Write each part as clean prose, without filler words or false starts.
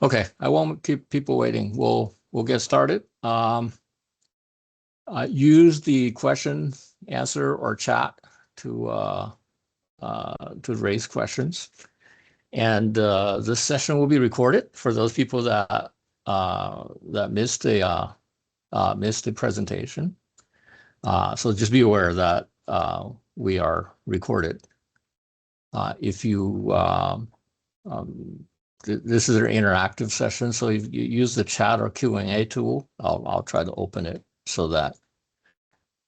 Okay, I won't keep people waiting. We'll get started. Use the question, answer, or chat to raise questions. And this session will be recorded for those people that missed the presentation. So just be aware that we are recorded. If you this is an interactive session, so if you use the chat or Q&A tool, I'll try to open it so that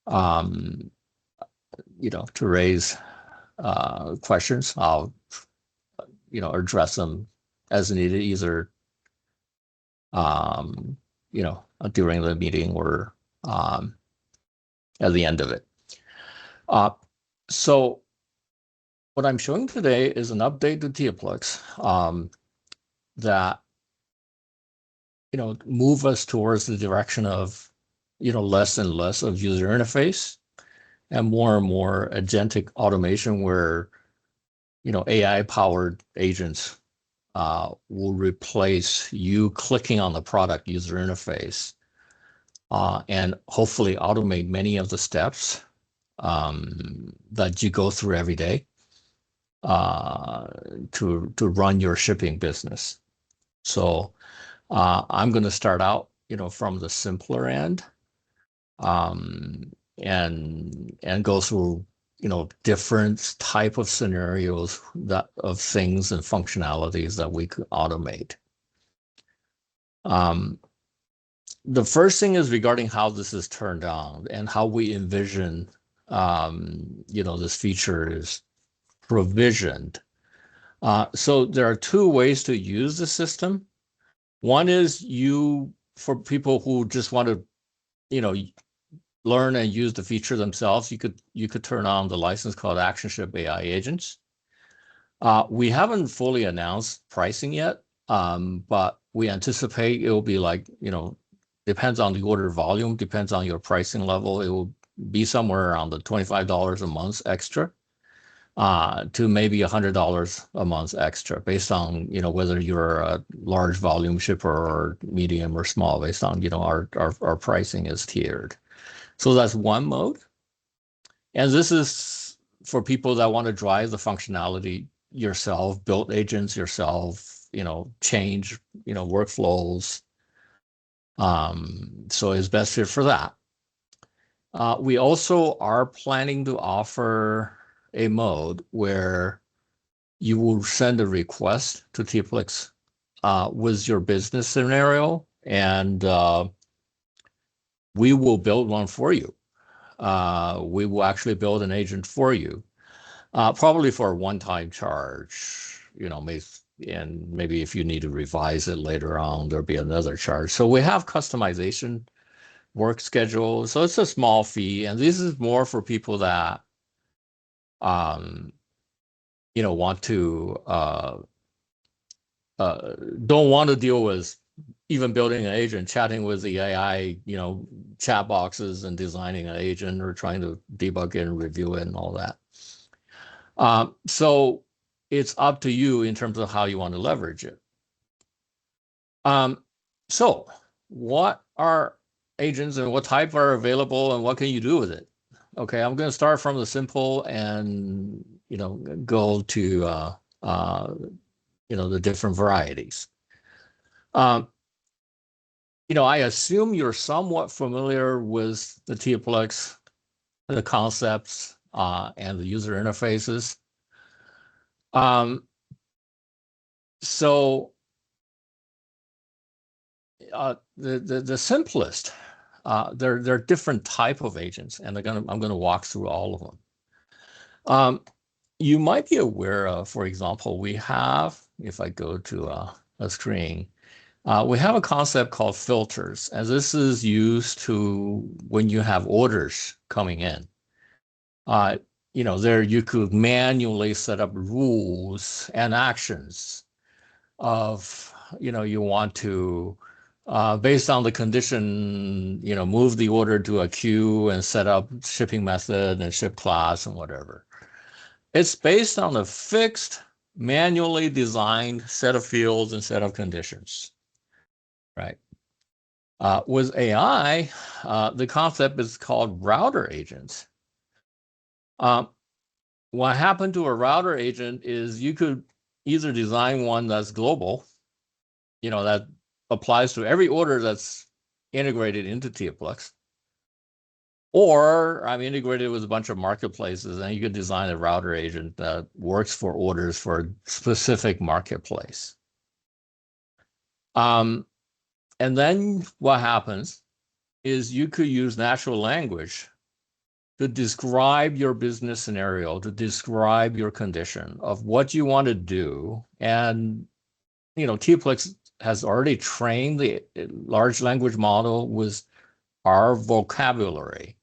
to raise questions, I'll address them as needed, either during the meeting or at the end of it. So what I'm showing today is an update to Teapplix that move us towards the direction of less and less of user interface and more agentic automation, where AI powered agents will replace you clicking on the product user interface and hopefully automate many of the steps that you go through every day to run your shipping business. So I'm going to start out from the simpler end and go through different type of scenarios of things and functionalities that we could automate. The first thing is regarding how this is turned on and how we envision this feature is provisioned. So there are two ways to use the system. One is for people who just want to learn and use the feature themselves, you could turn on the license called ActionShip AI Agents. We haven't fully announced pricing yet, but we anticipate it will be like, depends on the order volume, depends on your pricing level. It will be somewhere around the $25 a month extra to maybe $100 a month extra, based on whether you're a large volume shipper or medium or small, based on our pricing is tiered. So that's one mode. And this is for people that want to drive the functionality yourself, build agents yourself, change, workflows. So it's best fit for that. We also are planning to offer a mode where you will send a request to Teapplix with your business scenario, and we will build one for you. We will actually build an agent for you, probably for a one-time charge, and maybe if you need to revise it later on, there'll be another charge. So we have customization work schedule. So it's a small fee, and this is more for people that want to don't want to deal with even building an agent, chatting with the AI, chat boxes and designing an agent or trying to debug it and review it and all that. So it's up to you in terms of how you want to leverage it. So what are agents and what type are available and what can you do with it? Okay, I'm going to start from the simple and go to the different varieties. I assume you're somewhat familiar with the Teapplix, the concepts, and the user interfaces. So the simplest, there are different type of agents, and I'm gonna walk through all of them. You might be aware of, for example, we have, if I go to a screen, we have a concept called filters, and this is used to when you have orders coming in. There you could manually set up rules and actions of, you want to, based on the condition, move the order to a queue and set up shipping method and ship class and whatever. It's based on a fixed manually designed set of fields and set of conditions, right? With AI, the concept is called router agents. What happened to a router agent is you could either design one that's global, that applies to every order that's integrated into Teapplix, or I'm integrated with a bunch of marketplaces, and you could design a router agent that works for orders for a specific marketplace. And then what happens is you could use natural language to describe your business scenario, to describe your condition of what you want to do. And, Teapplix has already trained the large language model with our vocabulary.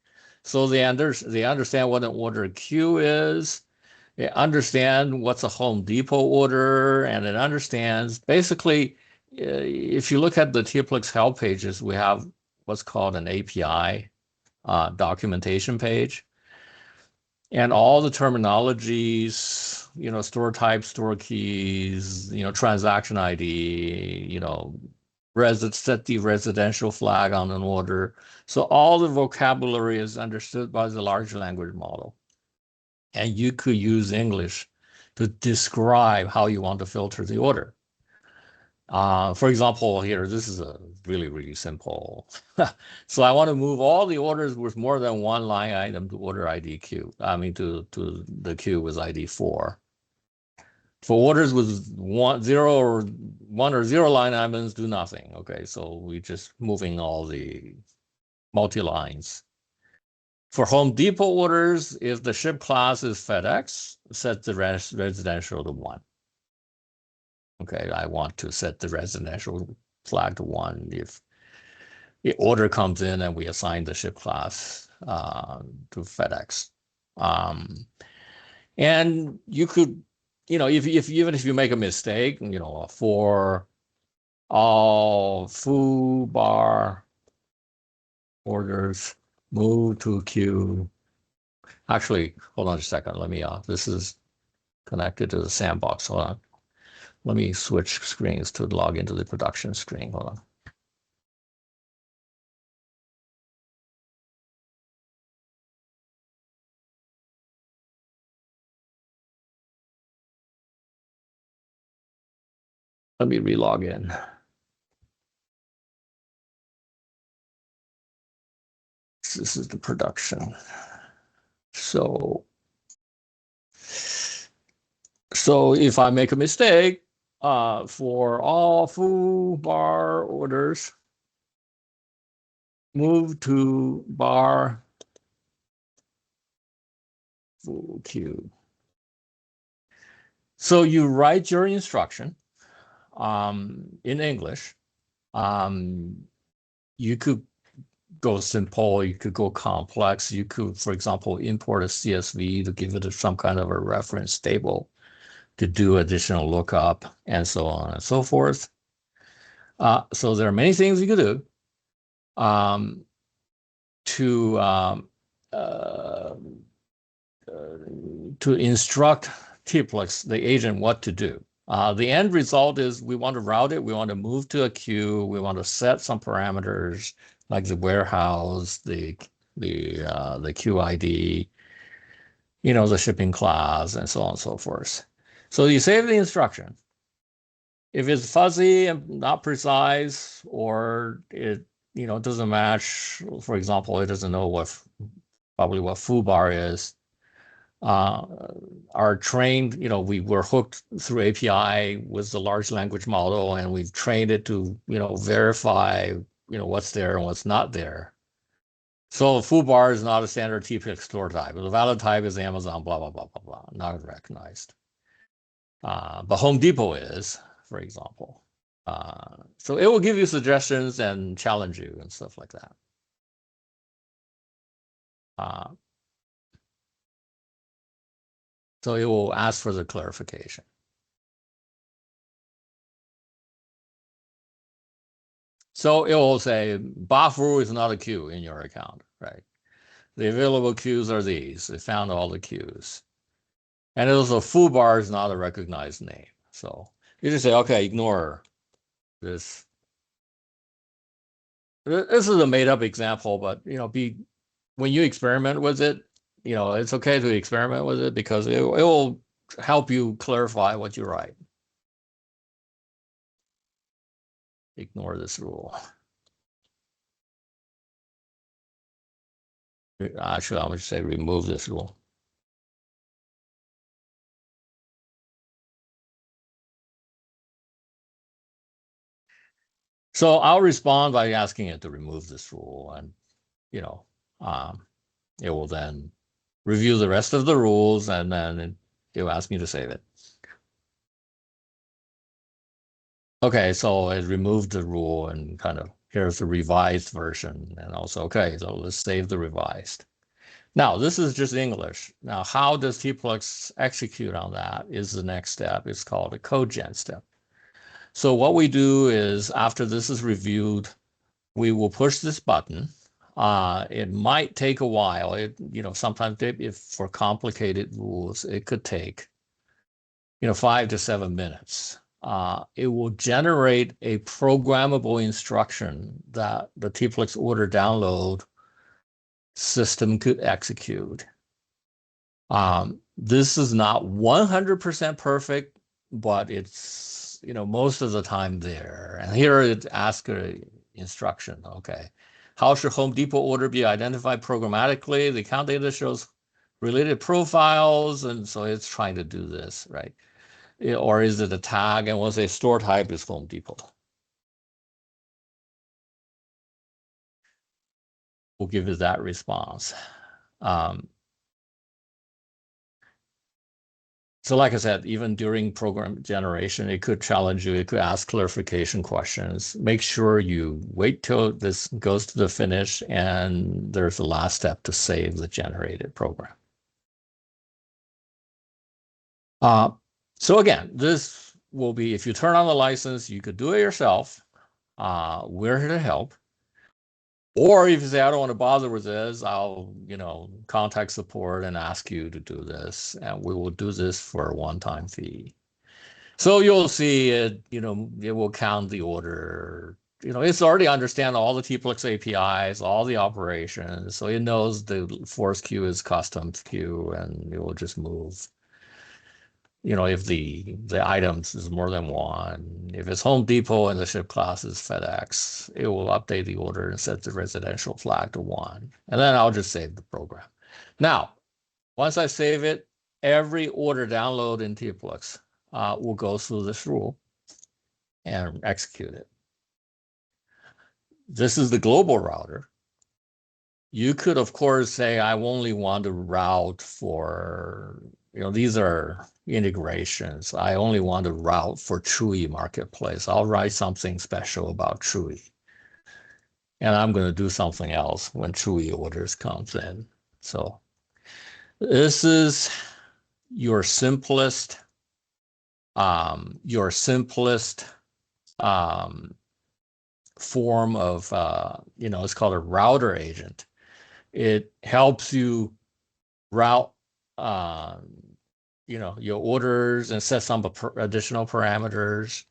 So they understand what an order queue is. They understand what's a Home Depot order, and it understands basically, if you look at the Teapplix help pages, we have what's called an API documentation page. And all the terminologies, store type, store keys, transaction ID, set the residential flag on an order. So all the vocabulary is understood by the large language model. And you could use English to describe how you want to filter the order. For example, here, this is a really, really simple. So I want to move all the orders with more than one line item to order ID queue. To the queue with ID 4. For orders with one or zero line items, do nothing. Okay, so we just moving all the multi-lines. For Home Depot orders, if the ship class is FedEx, set the residential to 1. Okay, I want to set the residential flag to 1 if the order comes in and we assign the ship class to FedEx. And you could, even if you make a mistake, for all foo bar orders, move to queue. Actually, hold on a second. Let me, this is connected to the sandbox. Hold on. Let me switch screens to log into the production screen. Hold on. Let me relog in. This is the production. So if I make a mistake, for all foo bar orders, move to bar foo queue. So you write your instruction in English. You could go simple, you could go complex. You could, for example, import a CSV to give it some kind of a reference table to do additional lookup and so on and so forth. So there are many things you could do to instruct Teapplix, the agent, what to do. The end result is we want to route it. We want to move to a queue. We want to set some parameters like the warehouse, the queue ID, the shipping class, and so on and so forth. So you save the instruction. If it's fuzzy and not precise, or it doesn't match, for example, it doesn't know probably what foo bar is. Our trained, we were hooked through API with the large language model, and we've trained it to, verify, what's there and what's not there. So foo bar is not a standard Teapplix store type. The valid type is Amazon, blah, blah, blah, blah, blah, not recognized. But Home Depot is, for example. So it will give you suggestions and challenge you and stuff like that. So it will ask for the clarification. So it will say, Bafu is not a queue in your account, right? The available queues are these. It found all the queues. And also foobar is not a recognized name. So you just say, okay, ignore this. This is a made up example, but when you experiment with it, it's okay to experiment with it because it will help you clarify what you write. Ignore this rule. Actually, I'm going to say remove this rule. So I'll respond by asking it to remove this rule, and it will then review the rest of the rules, and then it will ask me to save it. Okay, so it removed the rule and kind of here's the revised version, and also okay, so let's save the revised. Now this is just English. Now how does Teapplix execute on that is the next step. It's called a code gen step. So what we do is after this is reviewed, we will push this button. It might take a while. Sometimes if for complicated rules, it could take, 5 to 7 minutes. It will generate a programmable instruction that the Teapplix order download system could execute. This is not 100% perfect, but it's, most of the time there. And here it asks an instruction, okay. How should Home Depot order be identified programmatically? The account data shows related profiles, and so it's trying to do this, right? Or is it a tag? And we'll say store type is Home Depot. We'll give it that response. So like I said, even during program generation, it could challenge you. It could ask clarification questions. Make sure you wait till this goes to the finish and there's the last step to save the generated program. So again, this will be, if you turn on the license, you could do it yourself. We're here to help. Or if you say, I don't want to bother with this, I'll, contact support and ask you to do this. And we will do this for a one-time fee. So you'll see it, it will count the order. It's already understand all the Teapplix APIs, all the operations. So it knows the force queue is custom queue and it will just move. If the items is more than one, if it's Home Depot and the ship class is FedEx, it will update the order and set the residential flag to 1. And then I'll just save the program. Now, once I save it, every order download in Teapplix will go through this rule and execute it. This is the global router. You could, of course, say, I only want to route for, these are integrations. I only want to route for Chewy Marketplace. I'll write something special about Chewy. And I'm going to do something else when Chewy orders comes in. So this is your simplest form of, it's called a router agent. It helps you route, your orders and set some additional parameters.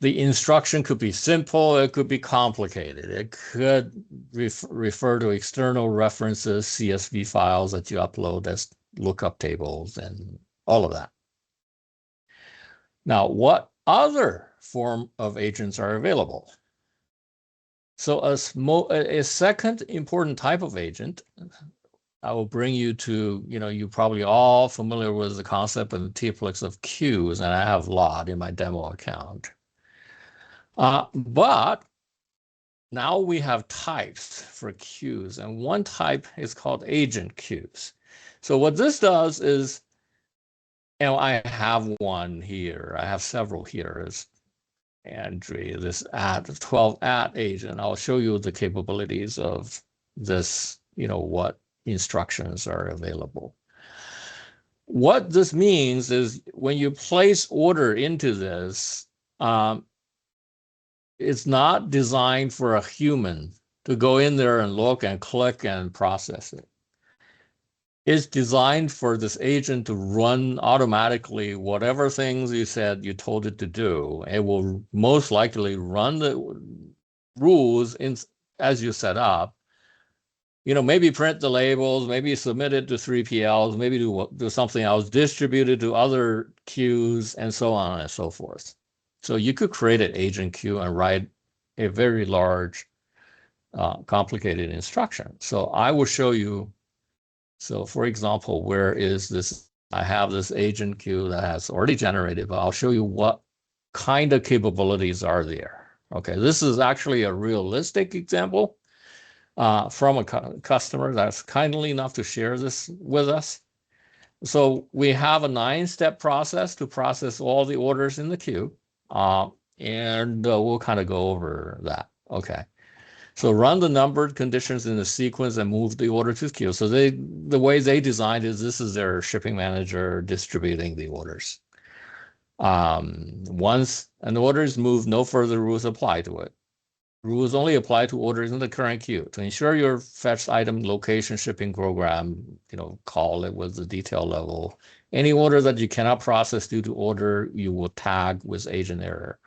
The instruction could be simple. It could be complicated. It could refer to external references, CSV files that you upload as lookup tables and all of that. Now, what other form of agents are available? So a second important type of agent, I will bring you to, you're probably all familiar with the concept of Teapplix of queues, and I have a lot in my demo account. But now we have types for queues, and one type is called agent queues. So what this does is, I have one here. I have several here. Andrew, this 12 agent. I'll show you the capabilities of this, what instructions are available. What this means is when you place order into this, it's not designed for a human to go in there and look and click and process it. is designed for this agent to run automatically whatever things you said you told it to do. It will most likely run the rules in as you set up. Maybe print the labels, maybe submit it to 3PLs, maybe do something else, distribute it to other queues, and so on and so forth. So you could create an agent queue and write a very large, complicated instruction. So I will show you. So for example, where is this? I have this agent queue that has already generated, but I'll show you what kind of capabilities are there. Okay, this is actually a realistic example from a customer that's kindly enough to share this with us. So we have a 9-step process to process all the orders in the queue, and we'll kind of go over that. Okay. So run the numbered conditions in the sequence and move the order to the queue. So the way they designed is this is their shipping manager distributing the orders. Once an order is moved, no further rules apply to it. Rules only apply to orders in the current queue. To ensure your fetched item location shipping program, call it with the detail level. Any order that you cannot process due to order, you will tag with agent error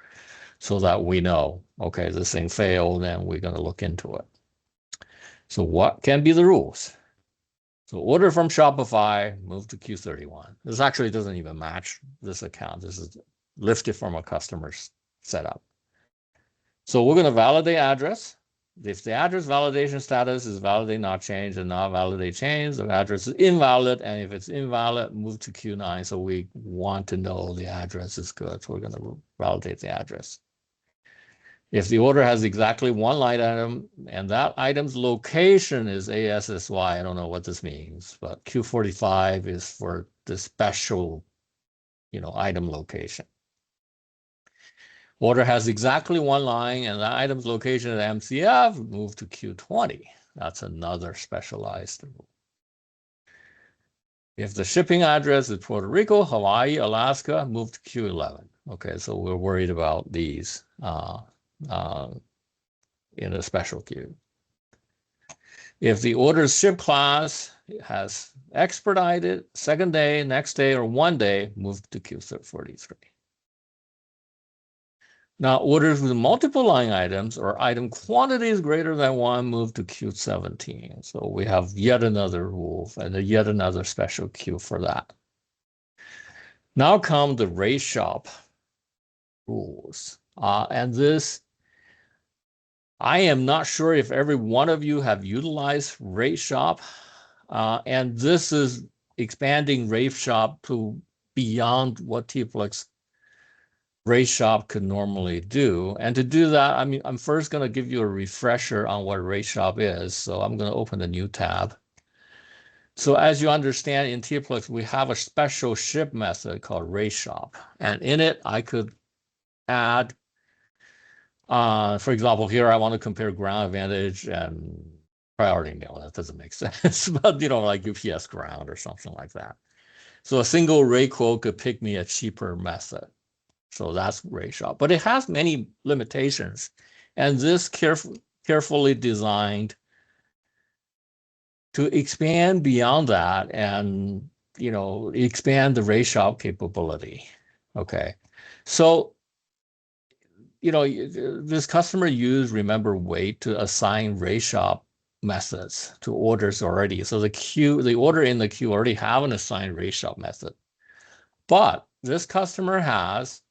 so that we know, okay, this thing failed and we're going to look into it. So what can be the rules? So order from Shopify, move to Q31. This actually doesn't even match this account. This is lifted from a customer's setup. So we're going to validate address. If the address validation status is validate not changed and not validate change, the address is invalid. And if it's invalid, move to Q9. So we want to know the address is good. So we're going to validate the address. If the order has exactly one line item and that item's location is ASSY, I don't know what this means, but Q45 is for the special, item location. Order has exactly one line and the item's location at MCF, move to Q20. That's another specialized rule. If the shipping address is Puerto Rico, Hawaii, Alaska, move to Q11. Okay, so we're worried about these in a special queue. If the order's ship class has expedited, second day, next day, or one day, move to Q43. Now, orders with multiple line items or item quantities greater than one move to Q17. So we have yet another rule and yet another special queue for that. Now come the rate shop rules. And this, I am not sure if every one of you have utilized rate shop. And this is expanding rate shop to beyond what Teapplix rate shop could normally do. And to do that, I'm first going to give you a refresher on what rate shop is. So I'm going to open a new tab. So as you understand, in Teapplix, we have a special ship method called rate shop. And in it, I could add, for example, here I want to compare ground advantage and priority mail. That doesn't make sense, but like UPS ground or something like that. So a single rate quote could pick me a cheaper method. So that's rate shop, but it has many limitations. And this carefully designed to expand beyond that and, expand the rate shop capability. Okay. So, this customer used remember wait to assign rate shop methods to orders already. So the order in the queue already have an assigned rate shop method. But this customer has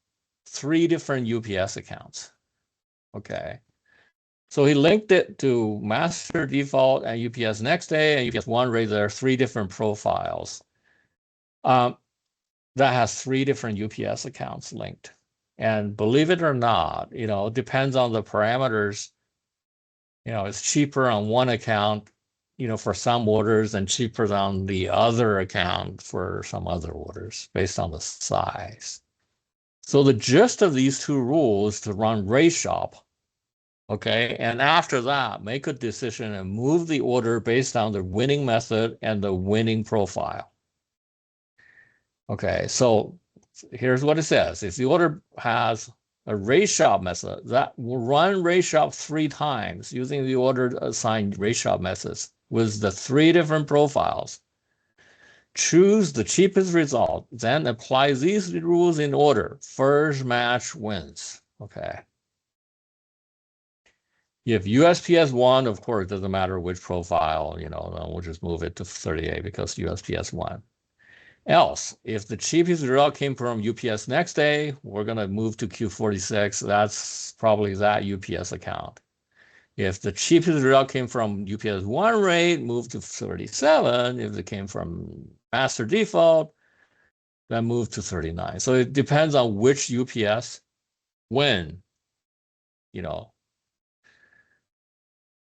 3 different UPS accounts. Okay. So he linked it to master default and UPS next day and UPS one rate. There are 3 different profiles that has 3 different UPS accounts linked. And believe it or not, it depends on the parameters. It's cheaper on one account, for some orders and cheaper on the other account for some other orders based on the size. So the gist of these 2 rules to run rate shop, okay, and after that, make a decision and move the order based on the winning method and the winning profile. Okay, so here's what it says. If the order has a rate shop method, that will run rate shop 3 times using the order assigned rate shop methods with the 3 different profiles. choose the cheapest result, then apply these rules in order. First match wins. Okay. If USPS 1, of course, it doesn't matter which profile, we'll just move it to 38 because USPS 1. Else, if the cheapest result came from UPS next day, we're going to move to Q46. That's probably that UPS account. If the cheapest result came from UPS 1 rate, move to 37. If it came from master default, then move to 39. So it depends on which UPS, when,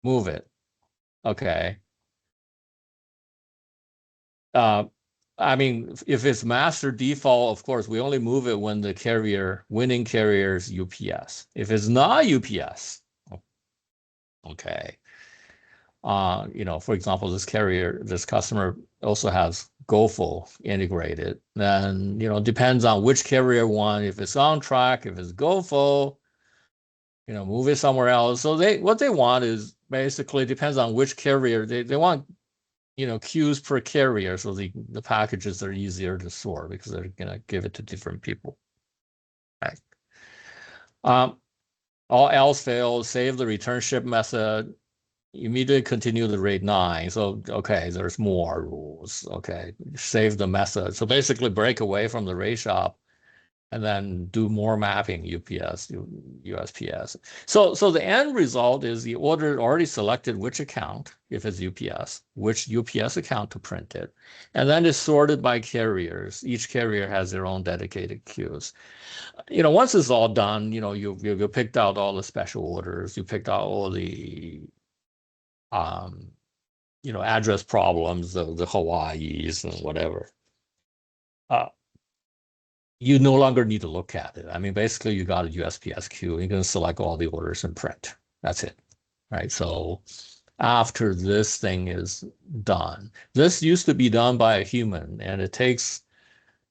move it. Okay. I mean, if it's master default, of course, we only move it when the winning carrier is UPS. If it's not UPS, okay. For example, this customer also has GoFo integrated. Then, depends on which carrier one. If it's on track, if it's GoFo, move it somewhere else. So what they want is basically depends on which carrier. They want, queues per carrier, so the packages are easier to sort because they're gonna give it to different people. Okay. All else fails, save the return ship method, immediately continue the rate 9. So, okay, there's more rules. Okay, save the method. So basically break away from the rate shop and then do more mapping, UPS, USPS. So the end result is the order already selected which account, if it's UPS, which UPS account to print it. And then it's sorted by carriers. Each carrier has their own dedicated queues. Once it's all done, you picked out all the special orders, you picked out all the address problems, the Hawaiis and whatever. You no longer need to look at it. I mean, basically, you got a USPS queue. You can select all the orders and print. That's it, right? So after this thing is done, this used to be done by a human, and it takes,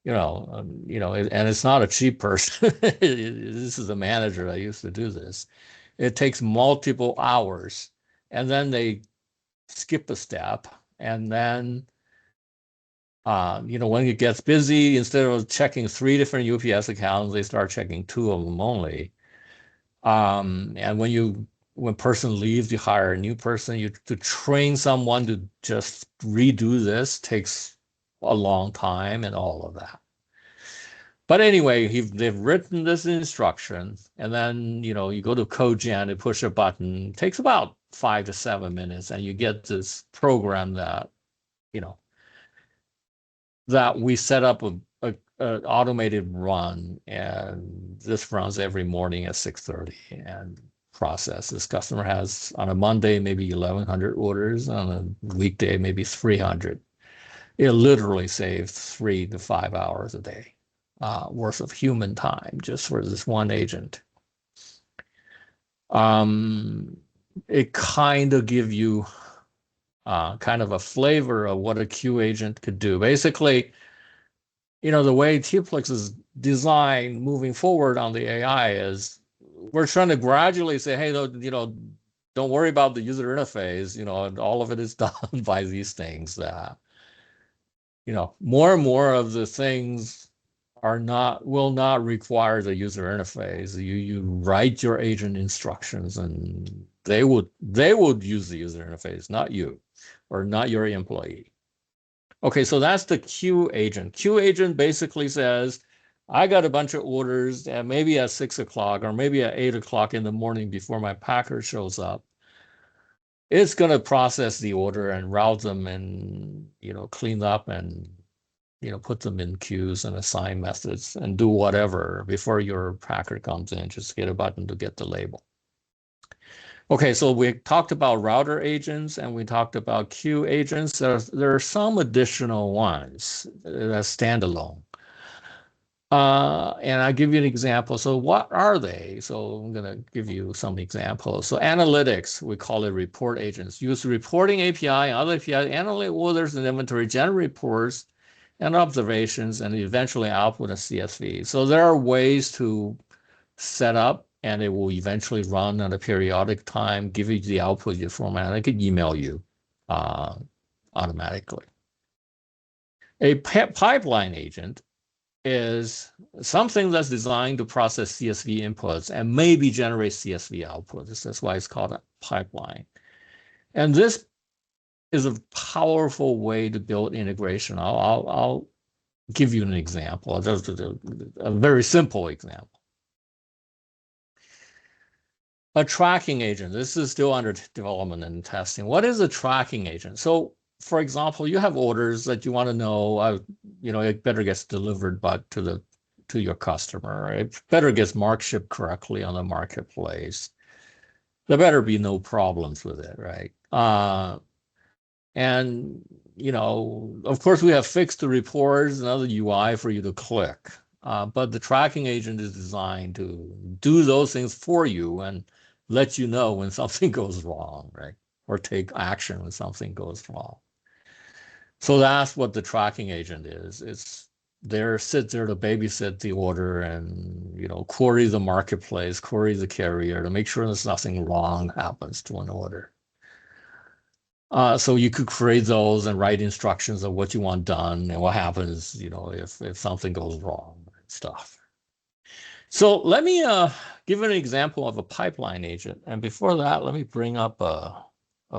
and it's not a cheap person. This is a manager that used to do this. It takes multiple hours, and then they skip a step, and then when it gets busy, instead of checking 3 different UPS accounts, they start checking 2 of them only. And when person leaves, you hire a new person. To train someone to just redo this takes a long time and all of that. But anyway, they've written this instruction, and then you go to CodeGen and push a button. It takes about 5 to 7 minutes, and you get this program that that we set up an automated run, and this runs every morning at 6:30 and process. This customer has on a Monday maybe 1,100 orders, on a weekday maybe 300. It literally saves 3 to 5 hours a day worth of human time just for this one agent. It kind of give you kind of a flavor of what a queue agent could do. Basically, the way Teapplix is designed moving forward on the AI is we're trying to gradually say, hey, don't worry about the user interface. All of it is done by these things that, more and more of the things will not require the user interface. You write your agent instructions and they would use the user interface, not you or not your employee. Okay, so that's the queue agent. Queue agent basically says, I got a bunch of orders and maybe at 6 o'clock or maybe at 8 o'clock in the morning before my packer shows up. It's going to process the order and route them and, clean up and, put them in queues and assign methods and do whatever before your packer comes in. Just hit a button to get the label. Okay, so we talked about router agents and we talked about queue agents. There are some additional ones that standalone. And I'll give you an example. So what are they? So I'm going to give you some examples. So analytics, we call it report agents. Use reporting API and other API, analyze orders and inventory, generate reports and observations, and eventually output a CSV. So there are ways to set up, and it will eventually run at a periodic time, give you the output you format. I could email you automatically. A pipeline agent is something that's designed to process CSV inputs and maybe generate CSV outputs. That's why it's called a pipeline. And this is a powerful way to build integration. I'll give you an example, just a very simple example. A tracking agent. This is still under development and testing. What is a tracking agent? So, for example, you have orders that you want to know, it better gets delivered back to your customer. It better gets mark shipped correctly on the marketplace. There better be no problems with it, right? And of course, we have fixed reports and other UI for you to click. But the tracking agent is designed to do those things for you and let you know when something goes wrong, right? Or take action when something goes wrong. So that's what the tracking agent is. It's sit there to babysit the order and, query the marketplace, query the carrier to make sure there's nothing wrong happens to an order. So you could create those and write instructions of what you want done and what happens, if something goes wrong and stuff. So let me give an example of a pipeline agent. And before that, let me bring up a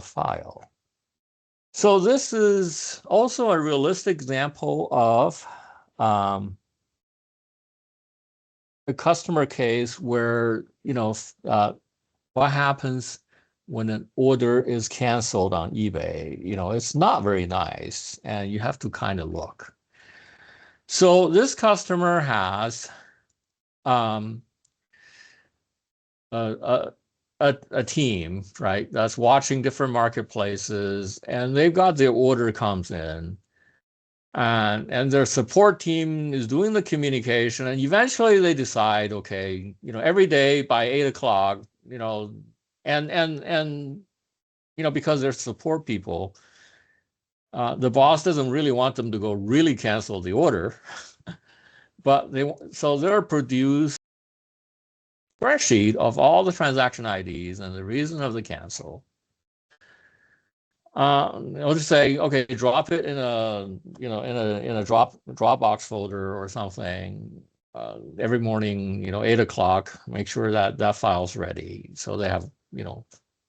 file. So this is also a realistic example of a customer case where, what happens when an order is canceled on eBay. It's not very nice, and you have to kind of look. So this customer has a team, right, that's watching different marketplaces, and they've got their order comes in, and their support team is doing the communication, and eventually they decide, okay, every day by 8 o'clock, and because they're support people, the boss doesn't really want them to go really cancel the order, but they're produced spreadsheet of all the transaction IDs and the reason of the cancel. I'll just say, okay, drop it in a Dropbox folder or something. Every morning, 8 o'clock, make sure that file's ready. So they have,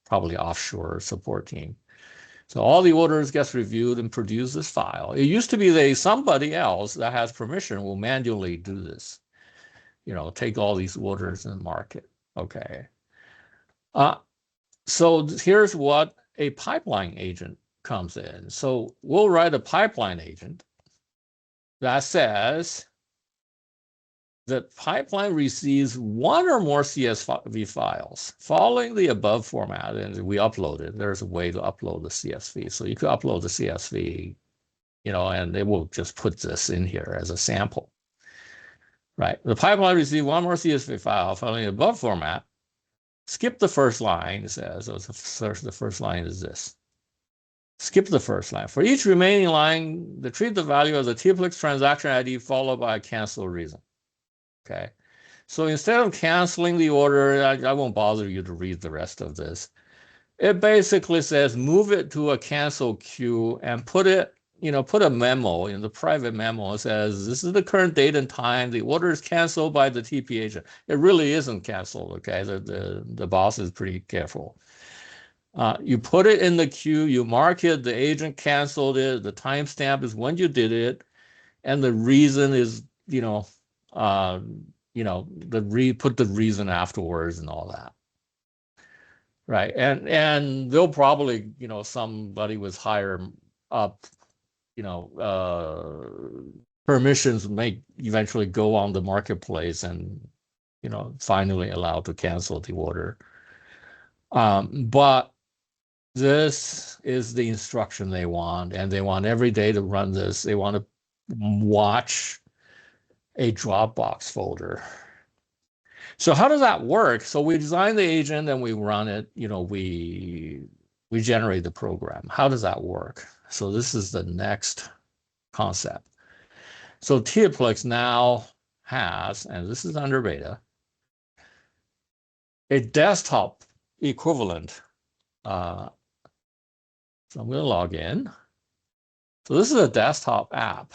probably offshore support team. So all the orders gets reviewed and produce this file. It used to be somebody else that has permission will manually do this. Take all these orders and mark it. Okay. So here's what a pipeline agent comes in. So we'll write a pipeline agent that says the pipeline receives one or more CSV files following the above format, and we upload it. There's a way to upload the CSV. So you could upload the CSV, and it will just put this in here as a sample. Right. The pipeline receives one more CSV file following the above format. Skip the first line, it says. So the first line is this. Skip the first line. For each remaining line, treat the value of the Teapplix transaction ID followed by a cancel reason. Okay. So instead of canceling the order, I won't bother you to read the rest of this. It basically says move it to a cancel queue and put a memo in the private memo. It says, this is the current date and time. The order is canceled by the TP agent. It really isn't canceled, okay? The boss is pretty careful. You put it in the queue, you mark it, the agent canceled it, the timestamp is when you did it, and the reason is, put the reason afterwards and all that. Right. And they'll probably, somebody with higher up, permissions may eventually go on the marketplace and, finally allowed to cancel the order. But this is the instruction they want, and they want every day to run this. They want to watch a Dropbox folder. So how does that work? So we design the agent and we run it, we generate the program. How does that work? So this is the next concept. So Teapplix now has, and this is under beta, a desktop equivalent. So I'm going to log in. So this is a desktop app.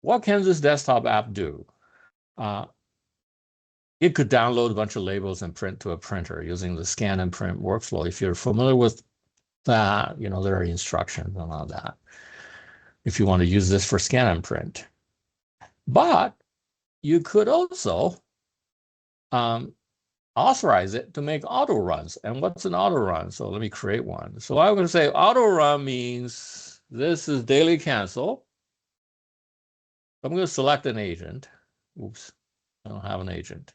What can this desktop app do? It could download a bunch of labels and print to a printer using the scan and print workflow. If you're familiar with that, there are instructions and all that. If you want to use this for scan and print. But you could also authorize it to make auto runs. And what's an auto run? So let me create one. So I'm going to say auto run means this is daily cancel. I'm going to select an agent. Oops, I don't have an agent.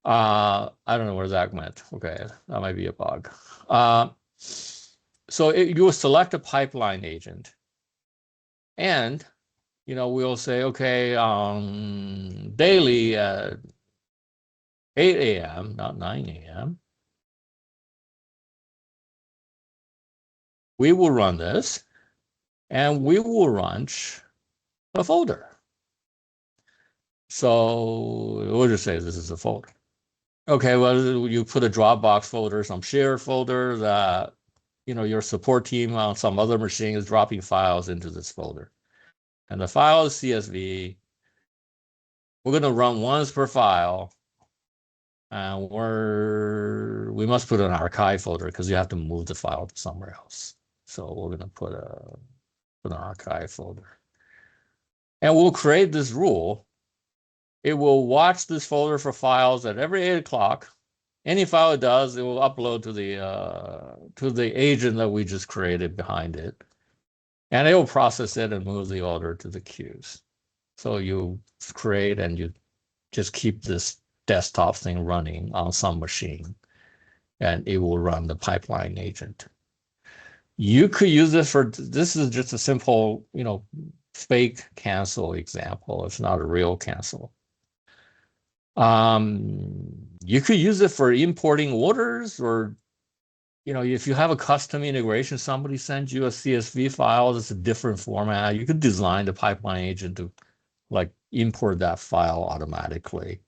I don't know where that went. Okay, that might be a bug. So you will select a pipeline agent. And, we'll say, okay, daily at 8 a.m., not 9 a.m., we will run this, and we will launch a folder. So we'll just say this is a folder. Okay, well, you put a Dropbox folder, some shared folder that, your support team on some other machine is dropping files into this folder. And the file is CSV. We're going to run once per file. And we must put an archive folder because you have to move the file to somewhere else. So we're going to put an archive folder. And we'll create this rule. It will watch this folder for files at every 8 o'clock. Any file it does, it will upload to the agent that we just created behind it. And it will process it and move the order to the queues. So you create and you just keep this desktop thing running on some machine, and it will run the pipeline agent. You could use this this is just a simple, fake cancel example. It's not a real cancel. You could use it for importing orders, or, if you have a custom integration, somebody sends you a CSV file that's a different format, you could design the pipeline agent to import that file automatically.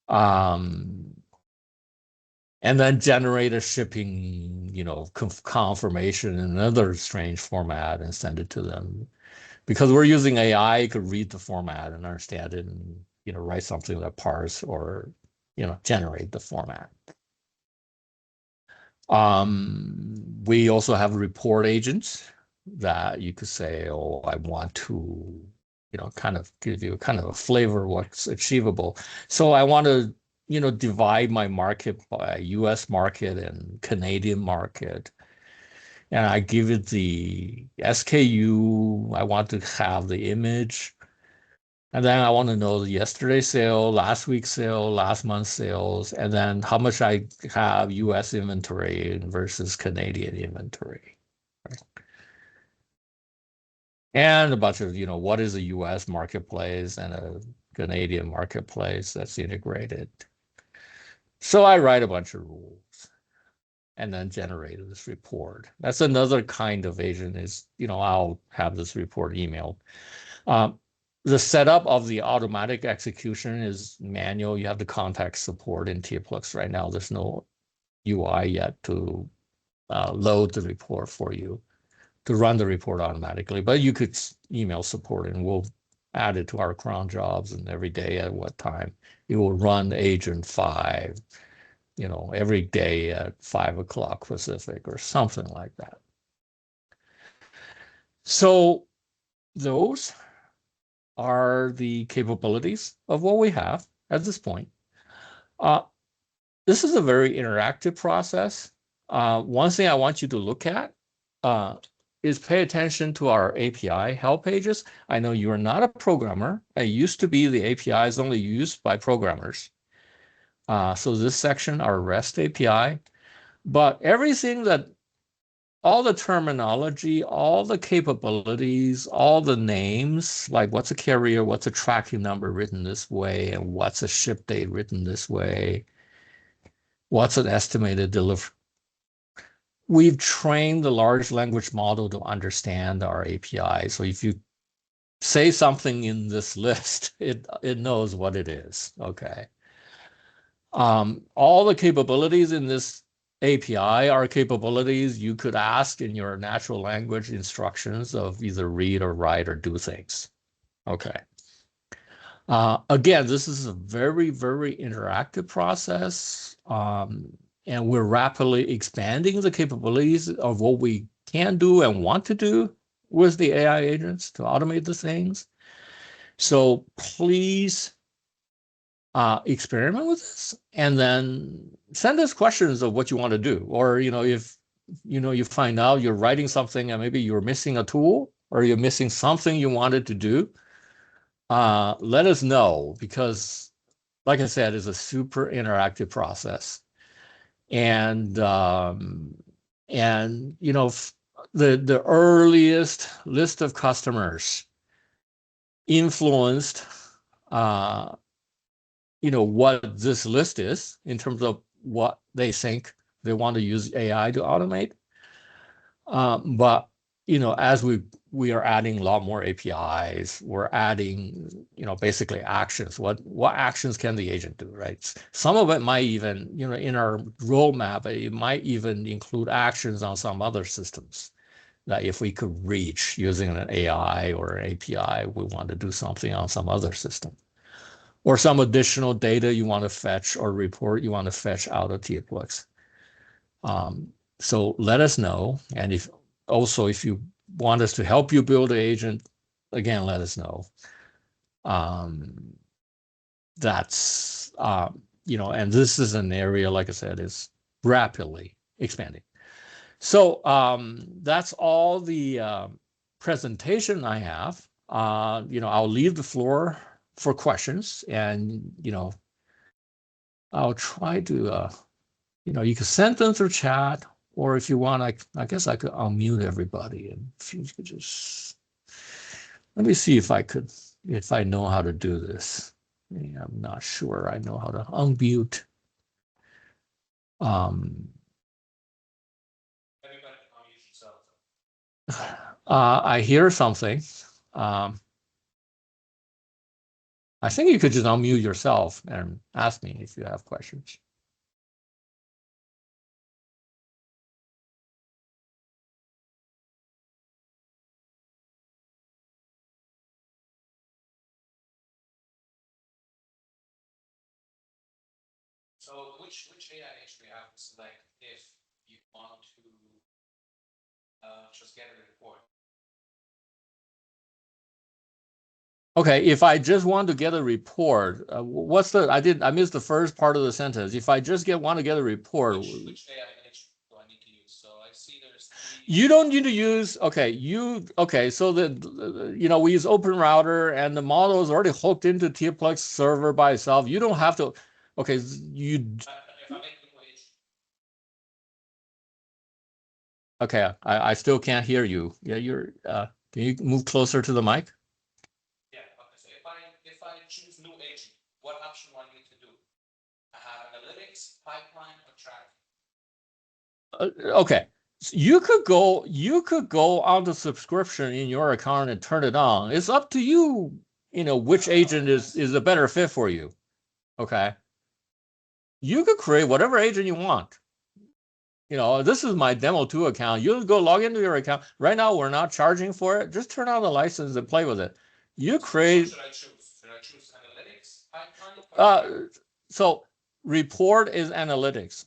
And then generate a shipping, confirmation in another strange format and send it to them. Because we're using AI, it could read the format and understand it and, write something that parse or, generate the format. We also have report agents that you could say, oh, I want to, kind of give you kind of a flavor of what's achievable. So I want to, divide my market by US market and Canadian market. And I give it the SKU. I want to have the image. And then I want to know the yesterday's sale, last week's sale, last month's sales, and then how much I have US inventory versus Canadian inventory. Right? And a bunch of, what is a US marketplace and a Canadian marketplace that's integrated. So I write a bunch of rules and then generate this report. That's another kind of agent is, I'll have this report emailed. The setup of the automatic execution is manual. You have to contact support in Teapplix right now. There's no UI yet to load the report for you, to run the report automatically. But you could email support and we'll add it to our cron jobs, and every day at what time it will run agent 5, every day at 5 o'clock Pacific or something like that. So those are the capabilities of what we have at this point. This is a very interactive process. One thing I want you to look at is pay attention to our API help pages. I know you are not a programmer. It used to be the API is only used by programmers. So this section, our REST API, but everything that all the terminology, all the capabilities, all the names, like what's a carrier, what's a tracking number written this way, and what's a ship date written this way, what's an estimated delivery. We've trained the large language model to understand our API. So if you say something in this list, it knows what it is, okay? All the capabilities in this API are capabilities you could ask in your natural language instructions of either read or write or do things. Okay. Again, this is a very, very interactive process. And we're rapidly expanding the capabilities of what we can do and want to do with the AI agents to automate the things. So please experiment with this and then send us questions of what you want to do. Or, if you find out you're writing something and maybe you're missing a tool or you're missing something you wanted to do, let us know, because like I said, it's a super interactive process. And the earliest list of customers influenced what this list is in terms of what they think they want to use AI to automate. But as we are adding a lot more APIs, we're adding basically actions. What actions can the agent do, right? Some of it might even in our roadmap, it might even include actions on some other systems that if we could reach using an AI or an API, we want to do something on some other system, or some additional data you want to fetch or report you want to fetch out of Teapplix. So let us know. And if you want us to help you build an agent, again, let us know. That's, and this is an area, like I said, is rapidly expanding. So that's all the presentation I have. I'll leave the floor for questions, and I'll try to you can send them through chat, or if you want, I guess I could unmute everybody, and if you could just let me see if I know how to do this. I'm not sure I know how to unmute. I hear something. I think you could just unmute yourself and ask me if you have questions. So which AI do we have to select if you want to just get a report? Okay, if I just want to get a report, I missed the first part of the sentence. If I just want to get a report. Which AI do I need to use? So I see there's you don't need to use, so we use Open Router and the model is already hooked into Teapplix server by itself. You don't have to, okay, you. If I make okay, I still can't hear you. Yeah, can you move closer to the mic? Yeah, okay, so if I choose new agent, what option do I need to do? I have analytics, pipeline, or track. Okay, so you could go on the subscription in your account and turn it on. It's up to you, which agent is a better fit for you. Okay, you could create whatever agent you want. This is my demo 2 account. You go log into your account. Right now, we're not charging for it. Just turn on the license and play with it. You create. So what should I choose? Should I choose analytics, pipeline? So report is analytics.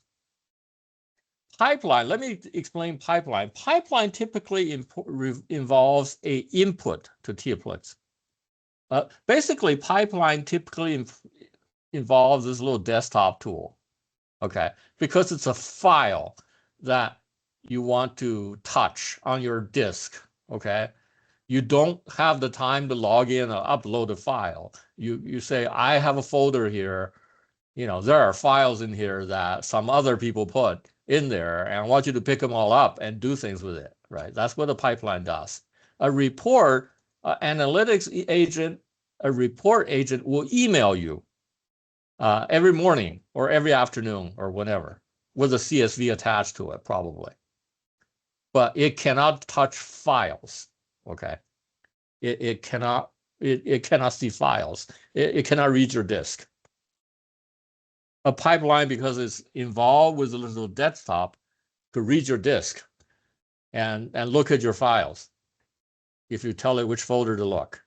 Pipeline, let me explain pipeline. Pipeline typically involves a input to Teapplix. Basically, pipeline typically involves this little desktop tool, okay? Because it's a file that you want to touch on your disk, okay? You don't have the time to log in or upload a file. You say, I have a folder here. There are files in here that some other people put in there, and I want you to pick them all up and do things with it, right? That's what a pipeline does. A report, analytics agent, a report agent will email you every morning or every afternoon or whenever, with a CSV attached to it, probably. But it cannot touch files, okay? It cannot see files. It cannot read your disk. a pipeline, because it's involved with a little desktop, to read your disk and look at your files if you tell it which folder to look.